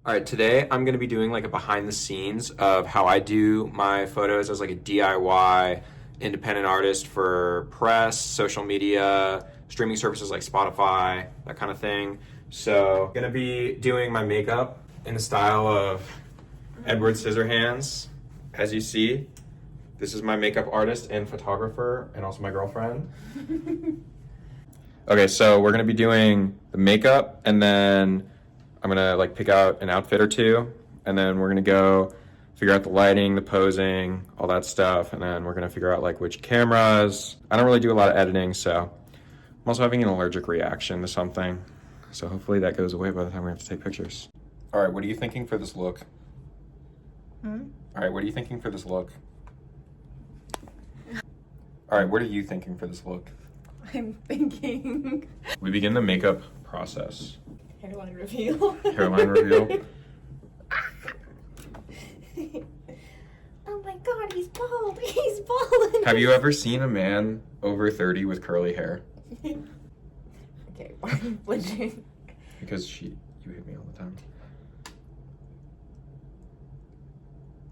All right, today I'm gonna be doing like a behind the scenes of how I do my photos as like a DIY independent artist for press, social media, streaming services like Spotify, that kind of thing. So, gonna be doing my makeup in the style of Edward Scissorhands. As you see, this is my makeup artist and photographer and also my girlfriend. Okay, so we're gonna be doing the makeup and then I'm gonna like pick out an outfit or two, and then we're gonna go figure out the lighting, the posing, all that stuff, and then we're gonna figure out like which cameras. I don't really do a lot of editing, so I'm also having an allergic reaction to something, so hopefully that goes away by the time we have to take pictures. All right, what are you thinking for this look? All right, what are you thinking for this look? All right, what are you thinking for this look? I'm thinking. We begin the makeup process. Hairline reveal. Hairline reveal. Oh my god, he's bald. He's bald. Have you ever seen a man over 30 with curly hair? Okay, why are you flinching? Because you hit me all the time.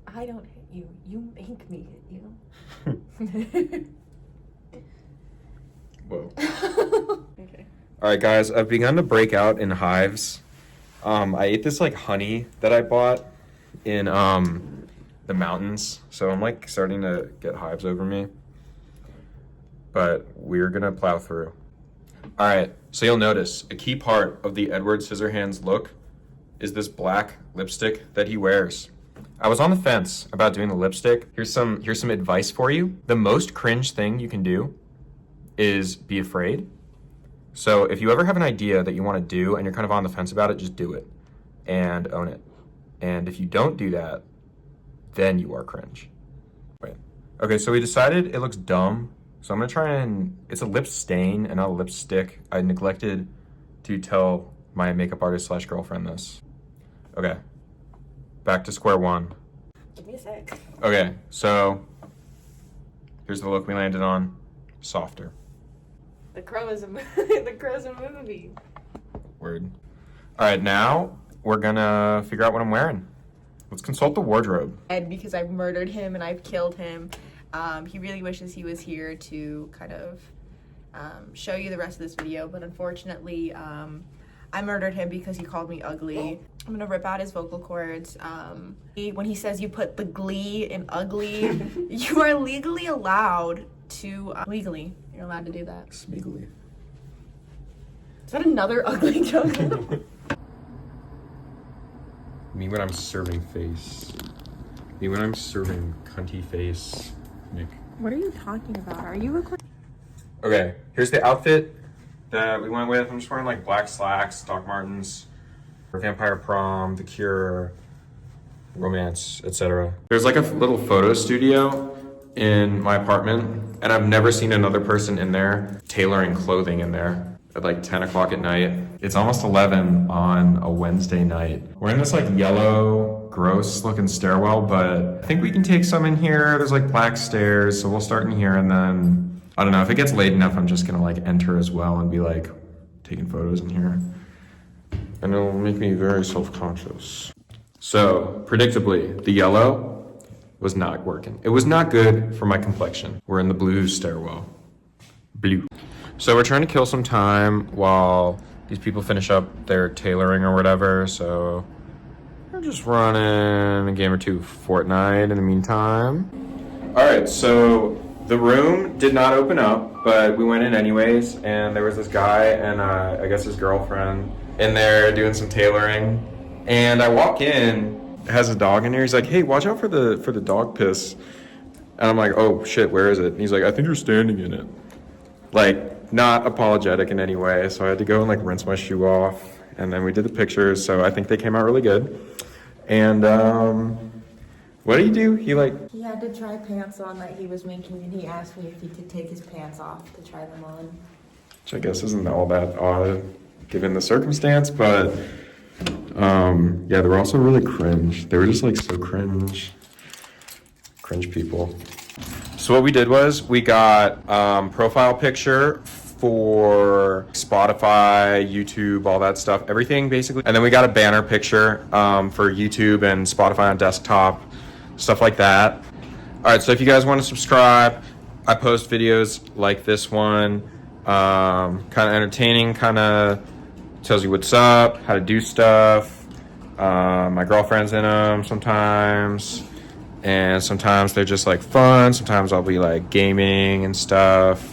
I don't hit you. You make me hit you. Whoa. Okay. All right, guys, I've begun to break out in hives. I ate this like honey that I bought in the mountains, so I'm like starting to get hives over me. But we're gonna plow through. All right, so you'll notice a key part of the Edward Scissorhands look is this black lipstick that he wears. I was on the fence about doing the lipstick. Here's some advice for you. The most cringe thing you can do is be afraid. So if you ever have an idea that you want to do and you're kind of on the fence about it, just do it and own it. And if you don't do that, then you are cringe. Wait. Okay, so we decided it looks dumb. So I'm gonna try and, it's a lip stain and not a lipstick. I neglected to tell my makeup artist / girlfriend this. Okay, back to square one. Give me a sec. Okay, so here's the look we landed on. Softer. The Crow is a the Crow's a movie. Word. All right, now we're gonna figure out what I'm wearing. Let's consult the wardrobe. And because I've murdered him and I've killed him, he really wishes he was here to kind of show you the rest of this video, but unfortunately, I murdered him because he called me ugly. I'm gonna rip out his vocal cords. When he says you put the glee in ugly, you are legally allowed to, you're allowed to do that. Smeagly. Is that another ugly joke? Me when I'm serving face. Me when I'm serving cunty face, Nick. What are you talking about? Are you recording? Okay, here's the outfit that we went with. I'm just wearing like black slacks, Doc Martens, Vampire Prom, The Cure, Romance, etc. There's like a little photo studio in my apartment, and I've never seen another person in there tailoring clothing in there at like 10 o'clock at night. It's almost 11 on a Wednesday night. We're in this like yellow, gross looking stairwell, but I think we can take some in here. There's like black stairs, so we'll start in here, and then, I don't know, if it gets late enough, I'm just gonna like enter as well and be like taking photos in here. And it'll make me very self-conscious. So, predictably, the yellow was not working. It was not good for my complexion. We're in the blue stairwell. Blue. So we're trying to kill some time while these people finish up their tailoring or whatever. So we're just running a game or two Fortnite in the meantime. All right, so the room did not open up, but we went in anyways, and there was this guy and I guess his girlfriend in there doing some tailoring. And I walk in, has a dog in there. He's like, hey, watch out for the dog piss. And I'm like, oh shit, where is it? And he's like, I think you're standing in it. Like, not apologetic in any way. So I had to go and like rinse my shoe off. And then we did the pictures. So I think they came out really good. And what did he do? He had to try pants on that he was making, and he asked me if he could take his pants off to try them on. Which I guess isn't all that odd given the circumstance, but yeah, they were also really cringe. They were just like so cringe people. So what we did was we got profile picture for Spotify, YouTube, all that stuff, everything basically. And then we got a banner picture for YouTube and Spotify on desktop, stuff like that. All right, so if you guys want to subscribe, I post videos like this one, kind of entertaining, kind of tells you what's up, how to do stuff. My girlfriend's in them sometimes, and sometimes they're just like fun. Sometimes I'll be like gaming and stuff.